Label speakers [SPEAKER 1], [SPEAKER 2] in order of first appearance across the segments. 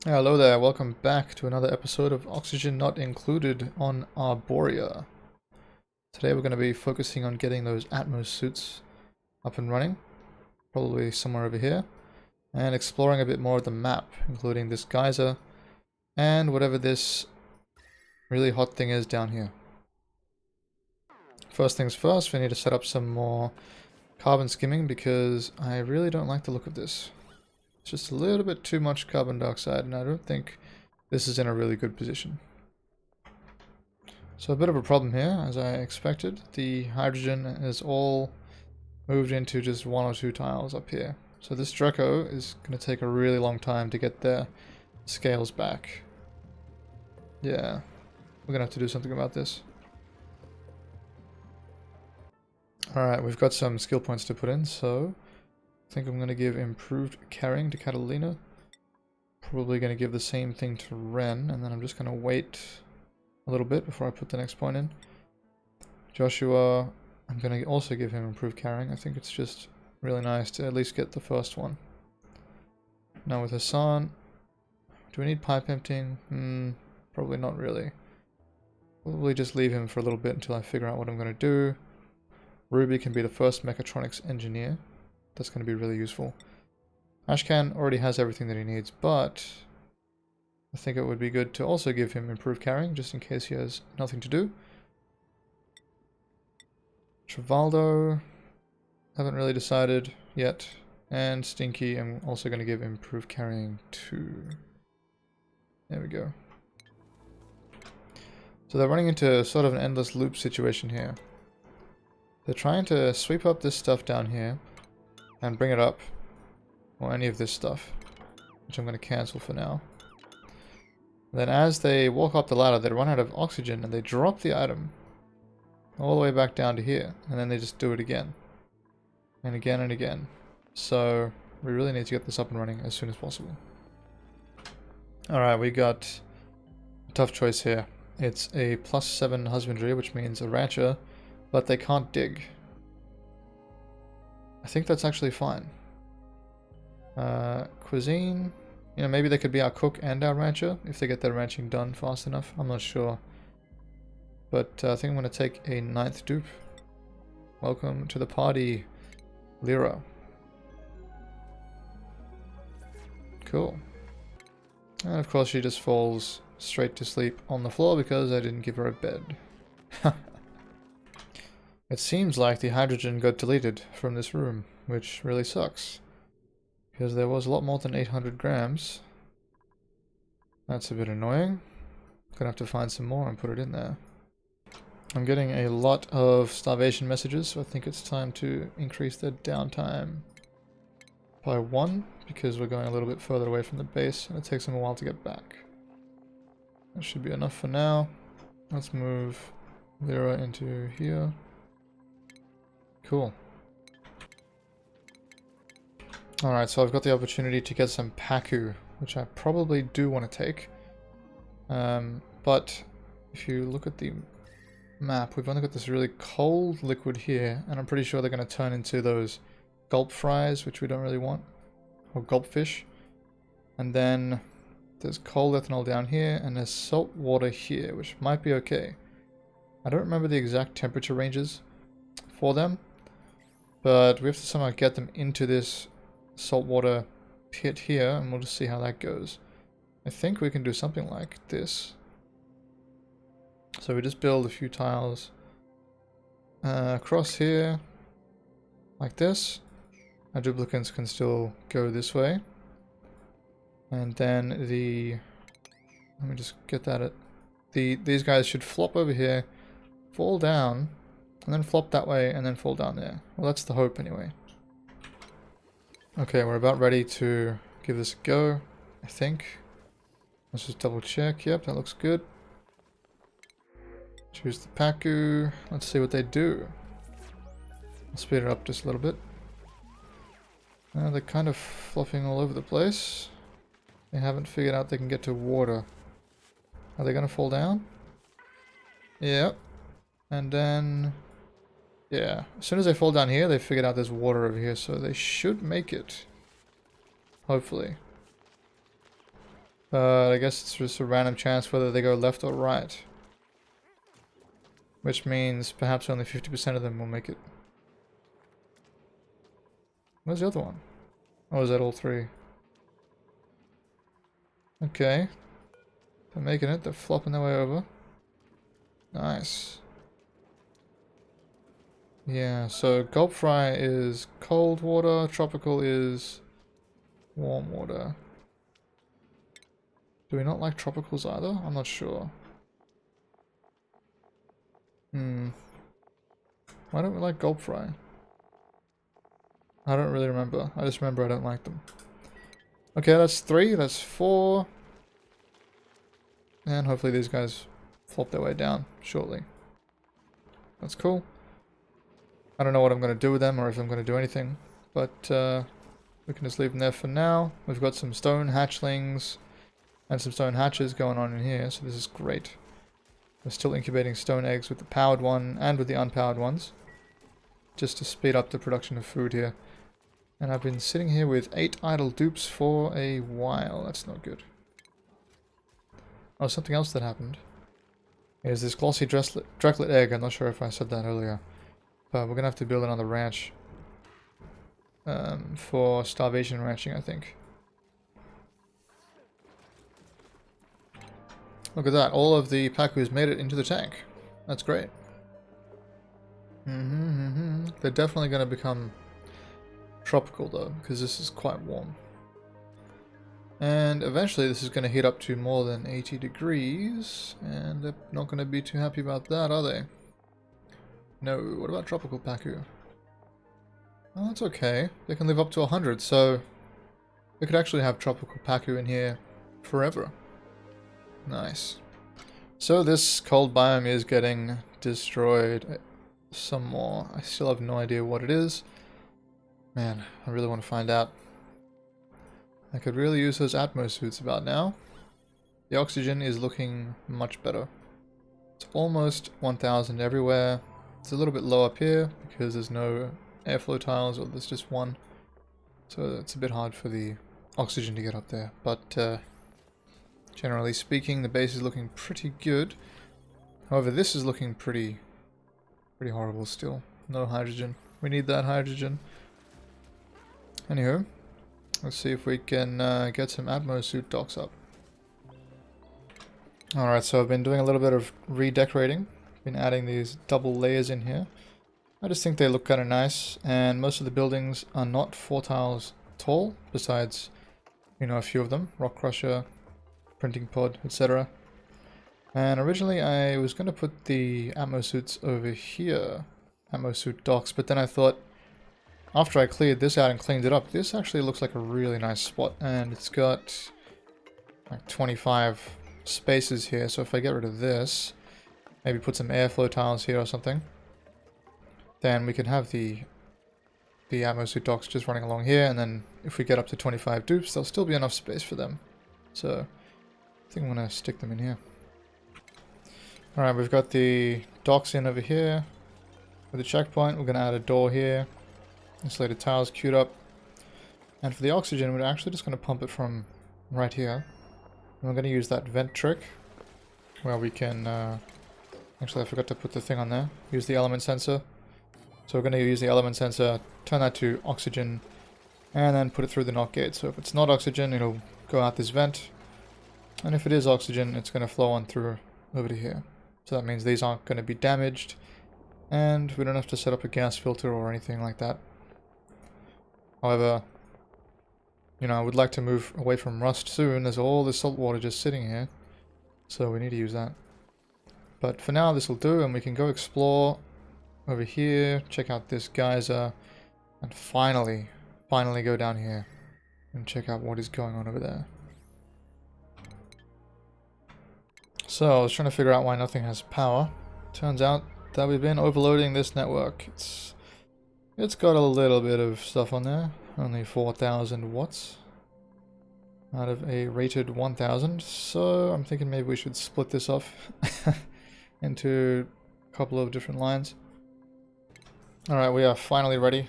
[SPEAKER 1] Hello there, welcome back to another episode of Oxygen Not Included on Arboria. Today we're going to be focusing on getting those Atmos suits up and running, probably somewhere over here, and exploring a bit more of the map, including this geyser, and whatever this really hot thing is down here. First things first, we need to set up some more carbon skimming because I really don't like the look of this. It's just a little bit too much carbon dioxide, and I don't think this is in a really good position. So a bit of a problem here, as I expected. The hydrogen is all moved into just one or two tiles up here. So this Draco is going to take a really long time to get their scales back. Yeah, we're going to have to do something about this. Alright, we've got some skill points to put in, so I think I'm going to give improved carrying to Catalina. Probably going to give the same thing to Ren, and then I'm just going to wait a little bit before I put the next point in. Joshua, I'm going to also give him improved carrying. I think it's just really nice to at least get the first one. Now with Hassan, do we need pipe emptying? Probably not really. Probably just leave him for a little bit until I figure out what I'm going to do. Ruby can be the first mechatronics engineer. That's going to be really useful. Ashcan already has everything that he needs, but I think it would be good to also give him improved carrying, just in case he has nothing to do. Travaldo, haven't really decided yet. And Stinky, I'm also going to give improved carrying to. There we go. So they're running into sort of an endless loop situation here. They're trying to sweep up this stuff down here and bring it up, or any of this stuff, which I'm going to cancel for now. Then as they walk up the ladder, they run out of oxygen and they drop the item all the way back down to here, and then they just do it again and again and again. So we really need to get this up and running as soon as possible. Alright, we got a tough choice here. It's a +7 husbandry, which means a rancher, but they can't dig. I think that's actually fine. Cuisine, you know, maybe they could be our cook and our rancher if they get their ranching done fast enough. I'm not sure. But I think I'm going to take a 9th dupe. Welcome to the party, Lyra. Cool. And of course she just falls straight to sleep on the floor because I didn't give her a bed. It seems like the hydrogen got deleted from this room, which really sucks. Because there was a lot more than 800 grams. That's a bit annoying. Gonna have to find some more and put it in there. I'm getting a lot of starvation messages, so I think it's time to increase the downtime by 1, because we're going a little bit further away from the base, and it takes them a while to get back. That should be enough for now. Let's move Lyra into here. Cool. Alright, so I've got the opportunity to get some Paku, which I probably do want to take. But if you look at the map, we've only got this really cold liquid here, and I'm pretty sure they're going to turn into those gulp fries, which we don't really want, or gulp fish. And then there's cold ethanol down here, and there's salt water here, which might be okay. I don't remember the exact temperature ranges for them, but we have to somehow get them into this saltwater pit here, and we'll just see how that goes. I think we can do something like this. So we just build a few tiles across here, like this. Our duplicants can still go this way. And then let me just get that these guys should flop over here, fall down, and then flop that way, and then fall down there. Well, that's the hope anyway. Okay, we're about ready to give this a go, I think. Let's just double check. Yep, that looks good. Choose the Paku. Let's see what they do. I'll speed it up just a little bit. They're kind of flopping all over the place. They haven't figured out they can get to water. Are they going to fall down? Yep. And then... yeah, as soon as they fall down here, they figured out there's water over here, so they should make it. Hopefully. But I guess it's just a random chance whether they go left or right. Which means perhaps only 50% of them will make it. Where's the other one? Oh, is that all three? Okay. They're making it. They're flopping their way over. Nice. Yeah, so gulp fry is cold water. Tropical is warm water. Do we not like tropicals either? I'm not sure. Why don't we like gulp fry? I don't really remember. I just remember I don't like them. Okay, that's 3. That's 4. And hopefully these guys flop their way down shortly. That's cool. I don't know what I'm going to do with them or if I'm going to do anything. But we can just leave them there for now. We've got some stone hatchlings and some stone hatches going on in here. So this is great. We're still incubating stone eggs with the powered one and with the unpowered ones. Just to speed up the production of food here. And I've been sitting here with 8 idle dupes for a while. That's not good. Oh, something else that happened. Is this glossy Dreklet egg. I'm not sure if I said that earlier. But we're going to have to build another ranch. For starvation ranching, I think. Look at that. All of the Pakus made it into the tank. That's great. They're definitely going to become tropical though, because this is quite warm. And eventually this is going to heat up to more than 80 degrees, and they're not going to be too happy about that, are they? No, what about tropical Paku? Oh, that's okay. They can live up to 100, so we could actually have tropical Paku in here forever. Nice. So this cold biome is getting destroyed some more. I still have no idea what it is. Man, I really want to find out. I could really use those Atmo suits about now. The oxygen is looking much better. It's almost 1000 everywhere. It's a little bit low up here because there's no airflow tiles, or there's just one. So it's a bit hard for the oxygen to get up there. But generally speaking, the base is looking pretty good. However, this is looking pretty horrible still. No hydrogen. We need that hydrogen. Anywho, let's see if we can get some Atmo suit docks up. Alright, so I've been doing a little bit of redecorating. Been adding these double layers in here. I just think they look kind of nice, and most of the buildings are not 4 tiles tall, besides, you know, a few of them. Rock crusher, printing pod, etc. And originally I was going to put the Atmo suits over here, Atmo suit docks, but then I thought, after I cleared this out and cleaned it up, this actually looks like a really nice spot, and it's got like 25 spaces here, so if I get rid of this, maybe put some airflow tiles here or something, then we can have the Atmo suit docks just running along here, and then if we get up to 25 dupes, there'll still be enough space for them. So I think I'm going to stick them in here. Alright, we've got the docks in over here. For the checkpoint, we're going to add a door here. Insulated tiles queued up. And for the oxygen, we're actually just going to pump it from right here. And we're going to use that vent trick, where we can... actually, I forgot to put the thing on there. Use the element sensor. So we're going to use the element sensor, turn that to oxygen, and then put it through the knock gate. So if it's not oxygen, it'll go out this vent. And if it is oxygen, it's going to flow on through over to here. So that means these aren't going to be damaged. And we don't have to set up a gas filter or anything like that. However, you know, I would like to move away from rust soon. There's all this salt water just sitting here. So we need to use that. But for now, this will do, and we can go explore over here, check out this geyser, and finally go down here and check out what is going on over there. So I was trying to figure out why nothing has power. Turns out that we've been overloading this network. It's got a little bit of stuff on there. Only 4,000 watts out of a rated 1,000. So I'm thinking maybe we should split this off into a couple of different lines. Alright, we are finally ready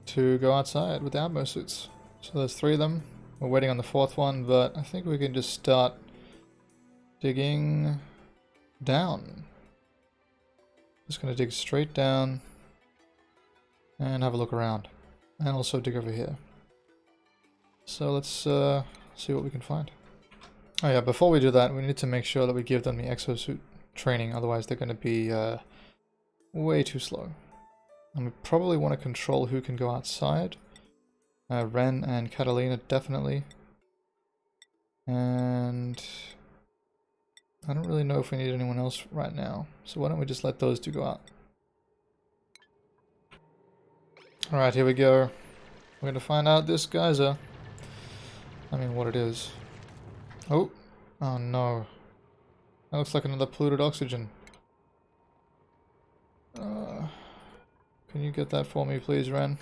[SPEAKER 1] to go outside with the Atmo suits. So there's 3 of them. We're waiting on the fourth one, but I think we can just start digging down. Just gonna dig straight down and have a look around. And also dig over here. So let's see what we can find. Oh yeah, before we do that, we need to make sure that we give them the exosuit training, otherwise they're going to be way too slow. And we probably want to control who can go outside. Ren and Catalina, definitely. And I don't really know if we need anyone else right now, so why don't we just let those two go out. Alright, here we go. We're going to find out this geyser. I mean, what it is. Oh! Oh no. That looks like another polluted oxygen. Can you get that for me, please, Ren?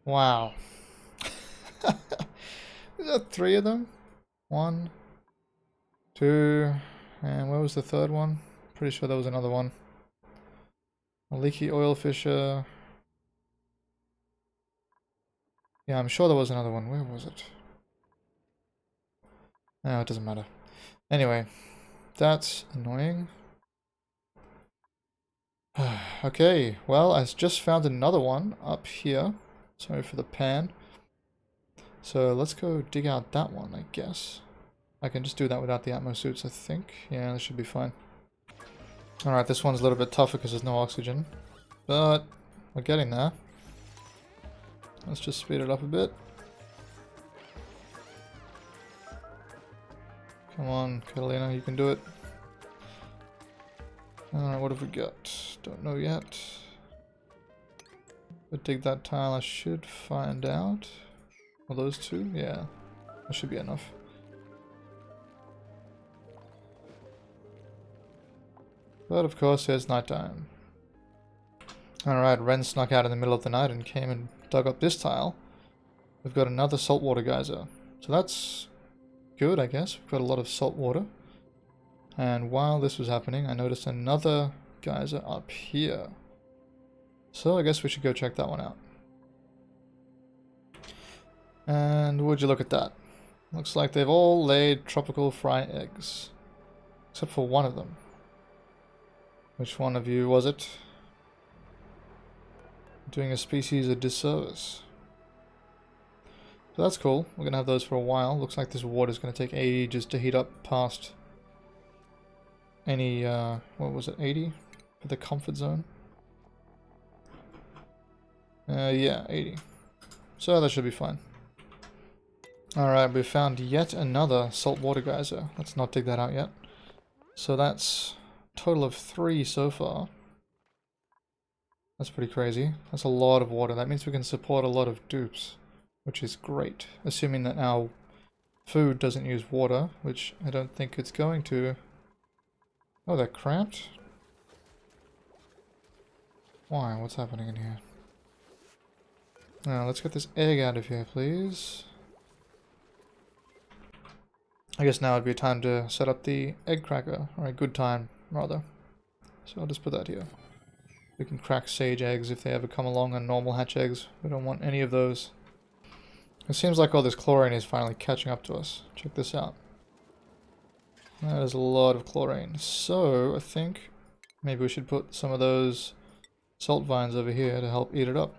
[SPEAKER 1] Wow. Is that 3 of them? 1, 2, and where was the third one? Pretty sure there was another one. A leaky oil fissure. Yeah, I'm sure there was another one. Where was it? No, it doesn't matter. Anyway, that's annoying. Okay, well, I just found another one up here. Sorry for the pan. So let's go dig out that one, I guess. I can just do that without the Atmo suits, I think. Yeah, that should be fine. Alright, this one's a little bit tougher because there's no oxygen. But we're getting there. Let's just speed it up a bit. Come on, Catalina, you can do it. Alright, what have we got? Don't know yet. But dig that tile, I should find out. Are those two? Yeah, that should be enough. But of course, it's nighttime. Alright, Ren snuck out in the middle of the night and came and dug up this tile. We've got another saltwater geyser. So that's good, I guess. We've got a lot of salt water. And while this was happening, I noticed another geyser up here. So I guess we should go check that one out. And would you look at that? Looks like they've all laid tropical fry eggs. Except for one of them. Which one of you was it? Doing a species a disservice. So that's cool. We're going to have those for a while. Looks like this water is going to take ages to heat up past any, what was it, 80? For the comfort zone? Yeah, 80. So that should be fine. Alright, we found yet another saltwater geyser. Let's not dig that out yet. So that's a total of 3 so far. That's pretty crazy. That's a lot of water. That means we can support a lot of dupes, which is great. Assuming that our food doesn't use water, which I don't think it's going to. Oh, they're cramped? Why? What's happening in here? Now, let's get this egg out of here, please. I guess now would be a time to set up the egg cracker, or a good time, rather. So I'll just put that here. We can crack sage eggs if they ever come along, and normal hatch eggs. We don't want any of those. It seems like all this chlorine is finally catching up to us. Check this out. That is a lot of chlorine. So, I think maybe we should put some of those salt vines over here to help eat it up.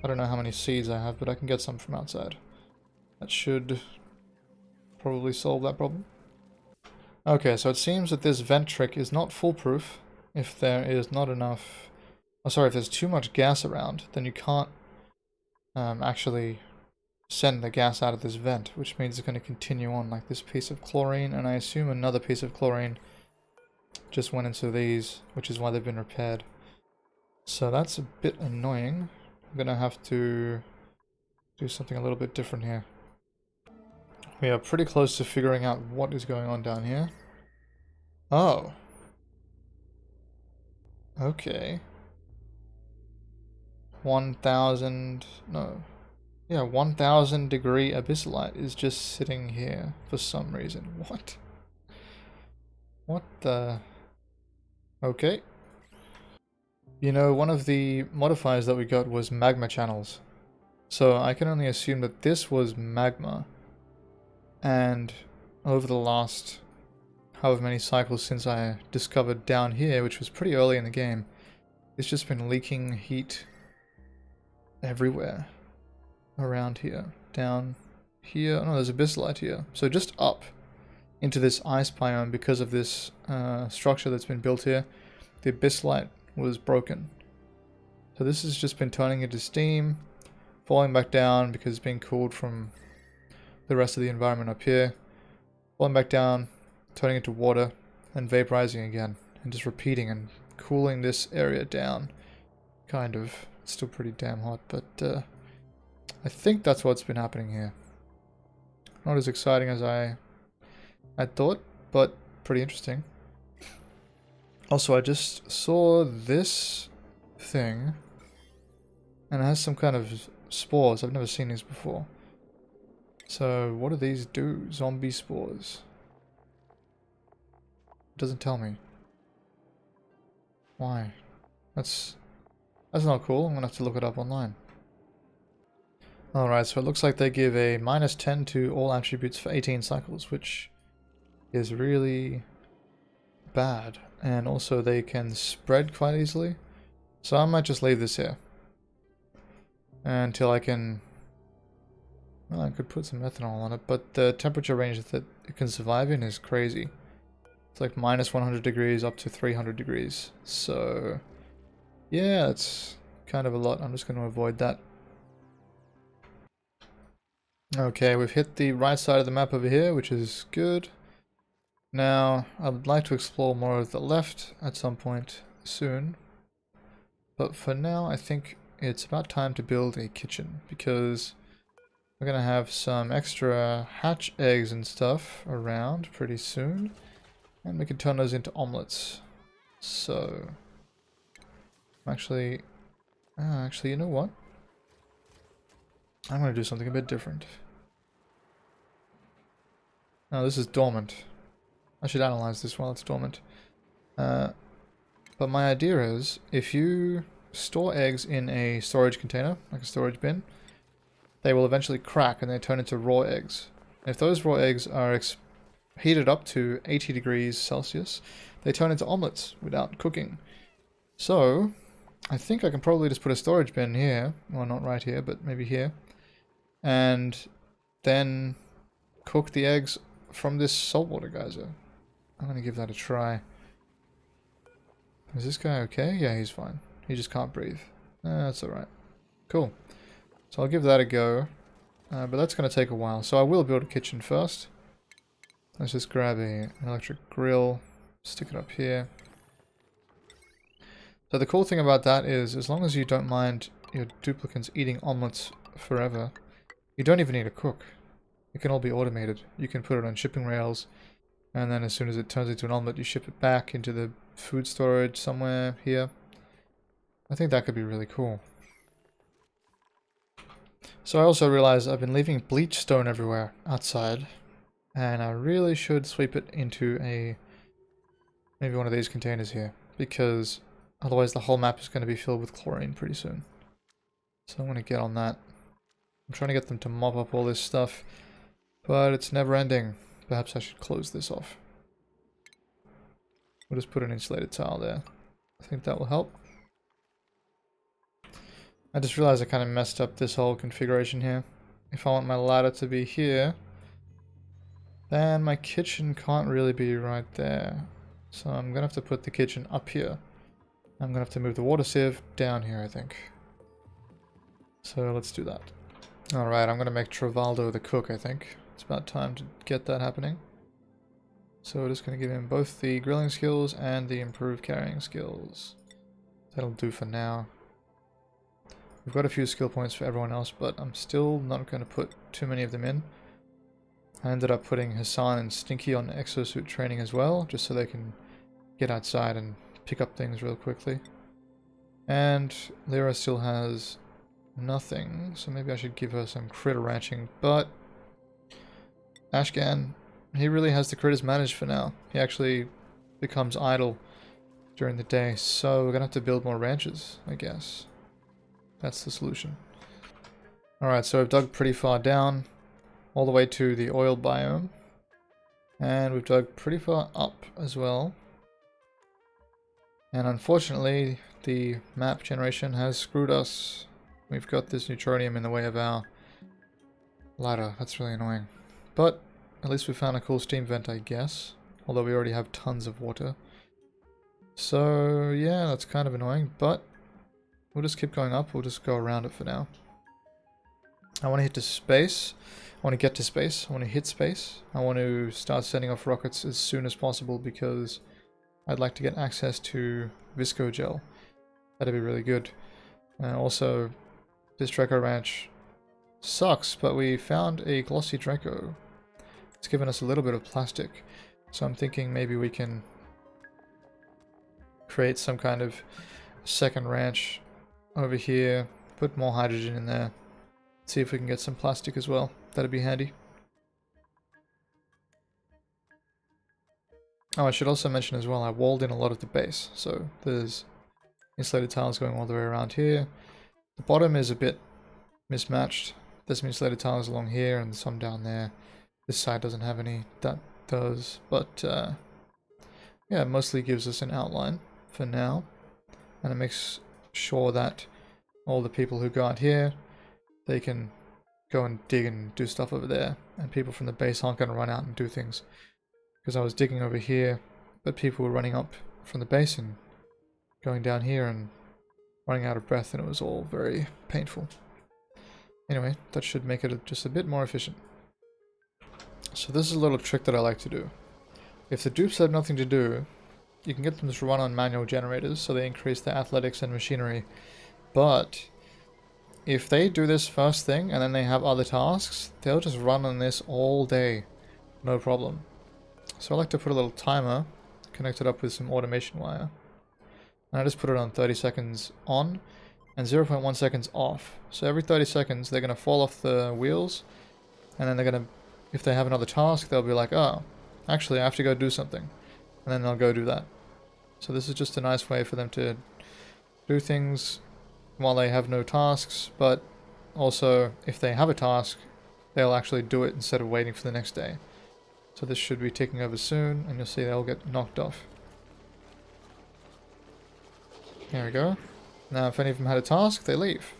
[SPEAKER 1] I don't know how many seeds I have, but I can get some from outside. That should probably solve that problem. Okay, so it seems that this vent trick is not foolproof if there is not enough... Oh, sorry, if there's too much gas around, then you can't actually send the gas out of this vent, which means it's going to continue on like this piece of chlorine, and I assume another piece of chlorine just went into these, which is why they've been repaired. So that's a bit annoying. I'm going to have to do something a little bit different here. We are pretty close to figuring out what is going on down here. Oh. Okay. 1,000... no. Yeah, 1,000 degree abyssalite is just sitting here for some reason. What? What the... Okay. You know, one of the modifiers that we got was magma channels. So I can only assume that this was magma. And over the last however many cycles since I discovered down here, which was pretty early in the game, it's just been leaking heat everywhere around here. Down here. Oh, no, there's abyssalite here. So just up into this ice biome because of this structure that's been built here. The abyssalite was broken. So this has just been turning into steam, falling back down because it's being cooled from the rest of the environment up here, falling back down, turning into water, and vaporizing again, and just repeating and cooling this area down. Kind of. It's still pretty damn hot, but I think that's what's been happening here. Not as exciting as I thought, but pretty interesting. Also, I just saw this thing, and it has some kind of spores. I've never seen these before. So, what do these do? Zombie spores. It doesn't tell me. Why? That's not cool. I'm gonna have to look it up online. Alright, so it looks like they give a -10 to all attributes for 18 cycles, which is really bad. And also they can spread quite easily. So I might just leave this here until I can... Well, I could put some ethanol on it, but the temperature range that it can survive in is crazy. It's like -100 degrees up to 300 degrees. So yeah, it's kind of a lot. I'm just going to avoid that. Okay, we've hit the right side of the map over here, which is good. Now, I would like to explore more of the left at some point soon. But for now, I think it's about time to build a kitchen, because we're going to have some extra hatch eggs and stuff around pretty soon. And we can turn those into omelettes. So, actually, you know what? I'm going to do something a bit different. Now, this is dormant. I should analyze this while it's dormant. But my idea is, if you store eggs in a storage container, like a storage bin, they will eventually crack and they turn into raw eggs. And if those raw eggs are heated up to 80 degrees Celsius, they turn into omelettes without cooking. So, I think I can probably just put a storage bin here, well not right here, but maybe here, and then cook the eggs from this saltwater geyser. I'm gonna give that a try. Is this guy okay? Yeah, he's fine. He just can't breathe. That's alright. Cool. So I'll give that a go, but that's gonna take a while. So I will build a kitchen first. Let's just grab an electric grill, stick it up here. So the cool thing about that is, as long as you don't mind your duplicants eating omelettes forever, you don't even need to cook. It can all be automated. You can put it on shipping rails, and then as soon as it turns into an omelette, you ship it back into the food storage somewhere here. I think that could be really cool. So I also realized I've been leaving bleach stone everywhere outside, and I really should sweep it into maybe one of these containers here, because otherwise the whole map is going to be filled with chlorine pretty soon. So I'm going to get on that. I'm trying to get them to mop up all this stuff, but it's never ending. Perhaps I should close this off. We'll just put an insulated tile there. I think that will help. I just realized I kind of messed up this whole configuration here. If I want my ladder to be here, then my kitchen can't really be right there. So I'm going to have to put the kitchen up here. I'm going to have to move the water sieve down here, I think. So let's do that. Alright, I'm going to make Travaldo the cook, I think. It's about time to get that happening. So we're just going to give him both the grilling skills and the improved carrying skills. That'll do for now. We've got a few skill points for everyone else, but I'm still not going to put too many of them in. I ended up putting Hassan and Stinky on exosuit training as well, just so they can get outside and pick up things real quickly. And Lyra still has nothing, so maybe I should give her some critter ranching, but Ashgan, he really has the critters managed for now. He actually becomes idle during the day. So we're gonna have to build more ranches, I guess. That's the solution. Alright, so we've dug pretty far down, all the way to the oil biome. And we've dug pretty far up as well. And unfortunately, the map generation has screwed us. We've got this neutronium in the way of our ladder. That's really annoying. But at least we found a cool steam vent, I guess. Although we already have tons of water. So yeah, that's kind of annoying, but we'll just keep going up. We'll just go around it for now. I want to hit to space. I want to get to space. I want to hit space. I want to start sending off rockets as soon as possible because I'd like to get access to Visco Gel. That'd be really good. And also, this Draco Ranch sucks, but we found a glossy Draco. It's given us a little bit of plastic. So I'm thinking maybe we can create some kind of second ranch over here. Put more hydrogen in there. See if we can get some plastic as well. That'd be handy. Oh, I should also mention as well, I walled in a lot of the base. So there's insulated tiles going all the way around here. The bottom is a bit mismatched. There's some insulated tiles along here and some down there. This side doesn't have any. That does. But yeah, it mostly gives us an outline for now. And it makes sure that all the people who go out here, they can go and dig and do stuff over there. And people from the base aren't going to run out and do things. Because I was digging over here, but people were running up from the base and going down here and running out of breath, and it was all very painful. Anyway, that should make it just a bit more efficient. So this is a little trick that I like to do. If the dupes have nothing to do, you can get them to run on manual generators, so they increase their athletics and machinery. But if they do this first thing and then they have other tasks, they'll just run on this all day. No problem. So I like to put a little timer, connect it up with some automation wire. And I just put it on 30 seconds on and 0.1 seconds off. So every 30 seconds they're going to fall off the wheels, and then they're going to, if they have another task, they'll be like, oh, actually I have to go do something. And then they'll go do that. So this is just a nice way for them to do things while they have no tasks, but also if they have a task, they'll actually do it instead of waiting for the next day. So this should be ticking over soon, and you'll see they'll get knocked off. There we go. Now if any of them had a task, they leave.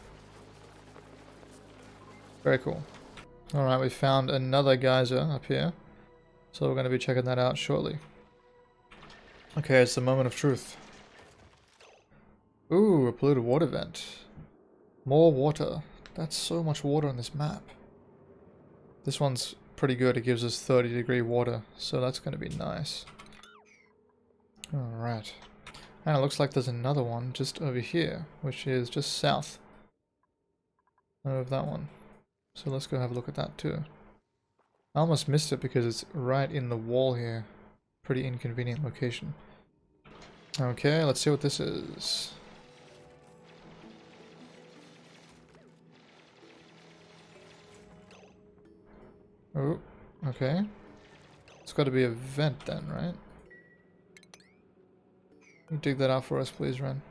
[SPEAKER 1] Very cool. Alright, we found another geyser up here. So we're going to be checking that out shortly. Okay, it's the moment of truth. Ooh, a polluted water vent. More water. That's so much water on this map. This one's pretty good. It gives us 30-degree water, so that's going to be nice. Alright. And it looks like there's another one just over here, which is just south of that one. So let's go have a look at that too. I almost missed it because it's right in the wall here. Pretty inconvenient location. Okay, let's see what this is. Oh, okay. It's got to be a vent then, right? You dig that out for us, please, Ren.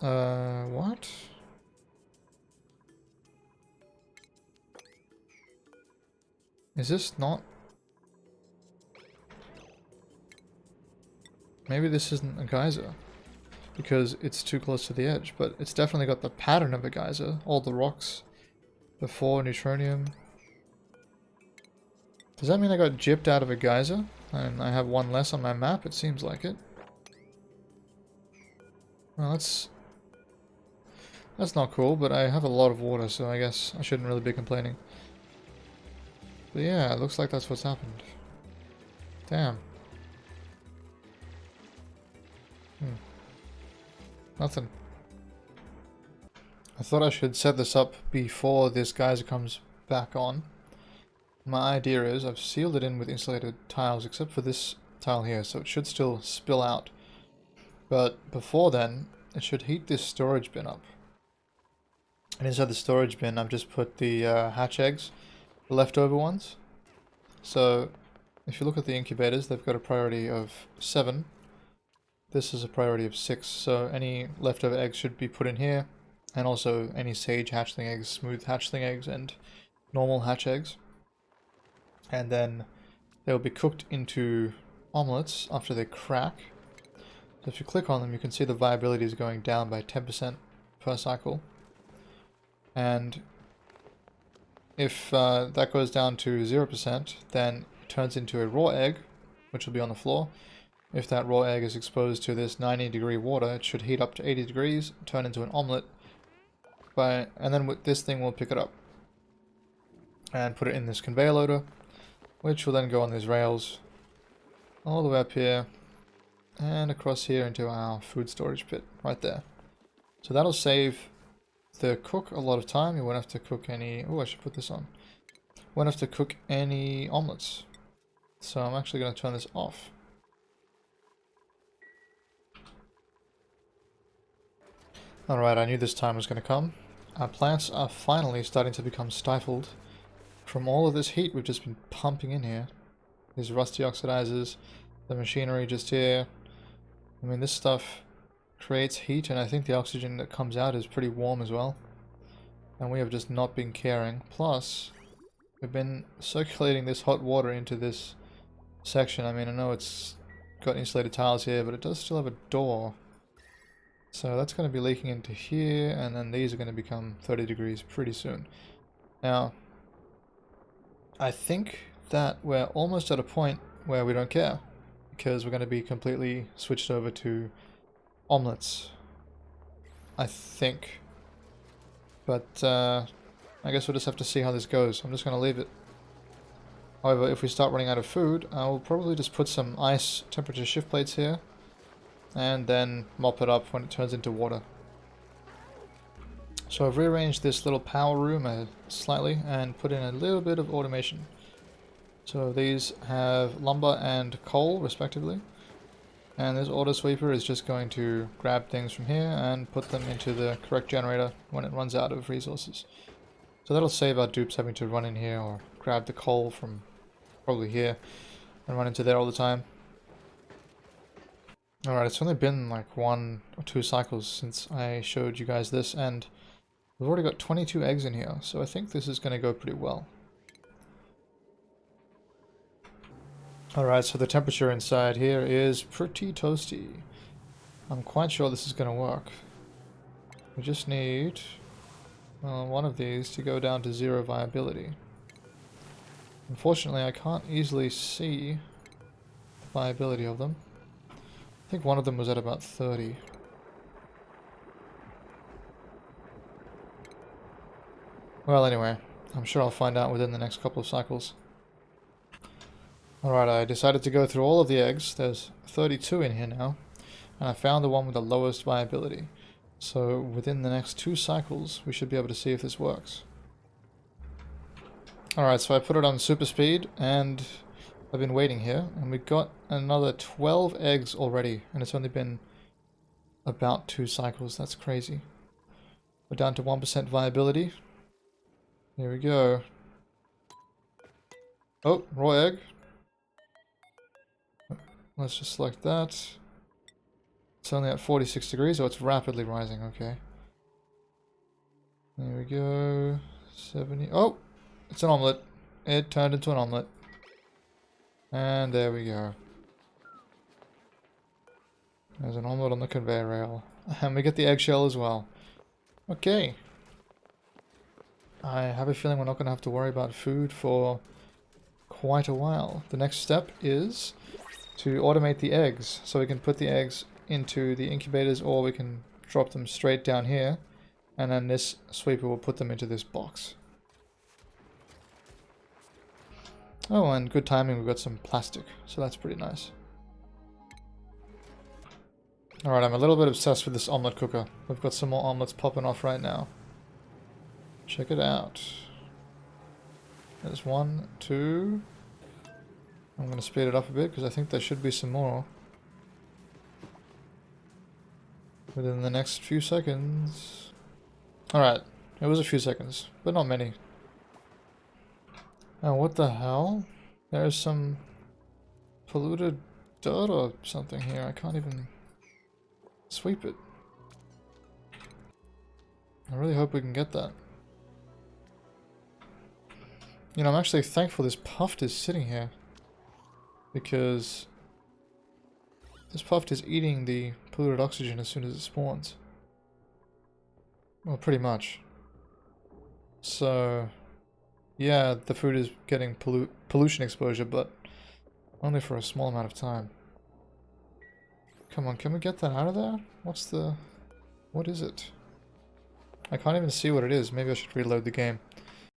[SPEAKER 1] What? Is this not... Maybe this isn't a geyser, because it's too close to the edge, but it's definitely got the pattern of a geyser. All the rocks, the 4 neutronium. Does that mean I got gypped out of a geyser? And I have one less on my map? It seems like it. Well, that's not cool, but I have a lot of water, so I guess I shouldn't really be complaining. But yeah, it looks like that's what's happened. Damn. Nothing. I thought I should set this up before this geyser comes back on. My idea is I've sealed it in with insulated tiles except for this tile here, so it should still spill out. But before then, it should heat this storage bin up. And inside the storage bin, I've just put the hatch eggs, the leftover ones. So if you look at the incubators, they've got a priority of 7. This is a priority of 6, so any leftover eggs should be put in here, and also any sage hatchling eggs, smooth hatchling eggs, and normal hatch eggs. And then they'll be cooked into omelettes after they crack. So if you click on them, you can see the viability is going down by 10% per cycle. And if that goes down to 0%, then it turns into a raw egg, which will be on the floor. If that raw egg is exposed to this 90-degree water, it should heat up to 80 degrees, turn into an omelette, and then this thing will pick it up and put it in this conveyor loader, which will then go on these rails all the way up here and across here into our food storage pit right there. So that'll save the cook a lot of time. You won't have to cook any... Oh, I should put this on. Won't have to cook any omelettes. So I'm actually going to turn this off. Alright, I knew this time was going to come. Our plants are finally starting to become stifled from all of this heat we've just been pumping in here. These rusty oxidizers, the machinery just here. I mean, this stuff creates heat, and I think the oxygen that comes out is pretty warm as well. And we have just not been caring. Plus, we've been circulating this hot water into this section. I mean, I know it's got insulated tiles here, but it does still have a door. So that's going to be leaking into here, and then these are going to become 30 degrees pretty soon. Now, I think that we're almost at a point where we don't care, because we're going to be completely switched over to omelettes, I think. But I guess we'll just have to see how this goes. I'm just going to leave it. However, if we start running out of food, I will probably just put some ice temperature shift plates here, and then mop it up when it turns into water. So I've rearranged this little power room slightly and put in a little bit of automation. So these have lumber and coal respectively, and this auto sweeper is just going to grab things from here and put them into the correct generator when it runs out of resources. So that'll save our dupes having to run in here or grab the coal from probably here and run into there all the time. Alright, it's only been like 1 or 2 cycles since I showed you guys this, and we've already got 22 eggs in here, so I think this is going to go pretty well. Alright, so the temperature inside here is pretty toasty. I'm quite sure this is going to work. We just need one of these to go down to 0 viability. Unfortunately, I can't easily see the viability of them. I think one of them was at about 30. Well, anyway, I'm sure I'll find out within the next couple of cycles. Alright, I decided to go through all of the eggs. There's 32 in here now, and I found the one with the lowest viability. So within the next 2 cycles, we should be able to see if this works. Alright, so I put it on super speed, and I've been waiting here, and we got another 12 eggs already, and it's only been about 2 cycles. That's crazy. We're down to 1% viability. Here we go. Oh, raw egg. Let's just select that. It's only at 46 degrees, so it's rapidly rising, okay. There we go. 70. Oh! It's an omelette. It turned into an omelette. And there we go. There's an omelette on the conveyor rail. And we get the eggshell as well. Okay. I have a feeling we're not going to have to worry about food for quite a while. The next step is to automate the eggs. So we can put the eggs into the incubators, or we can drop them straight down here. And then this sweeper will put them into this box. Oh, and good timing, we've got some plastic, so that's pretty nice. Alright, I'm a little bit obsessed with this omelette cooker. We've got some more omelettes popping off right now. Check it out. There's 1, 2. I'm going to speed it up a bit because I think there should be some more within the next few seconds. Alright, it was a few seconds, but not many. Oh, what the hell? There's some polluted dirt or something here. I can't even sweep it. I really hope we can get that. You know, I'm actually thankful this puffed is sitting here. Because this puffed is eating the polluted oxygen as soon as it spawns. Well, pretty much. So, yeah, the food is getting pollution exposure, but only for a small amount of time. Come on, can we get that out of there? What is it? I can't even see what it is. Maybe I should reload the game.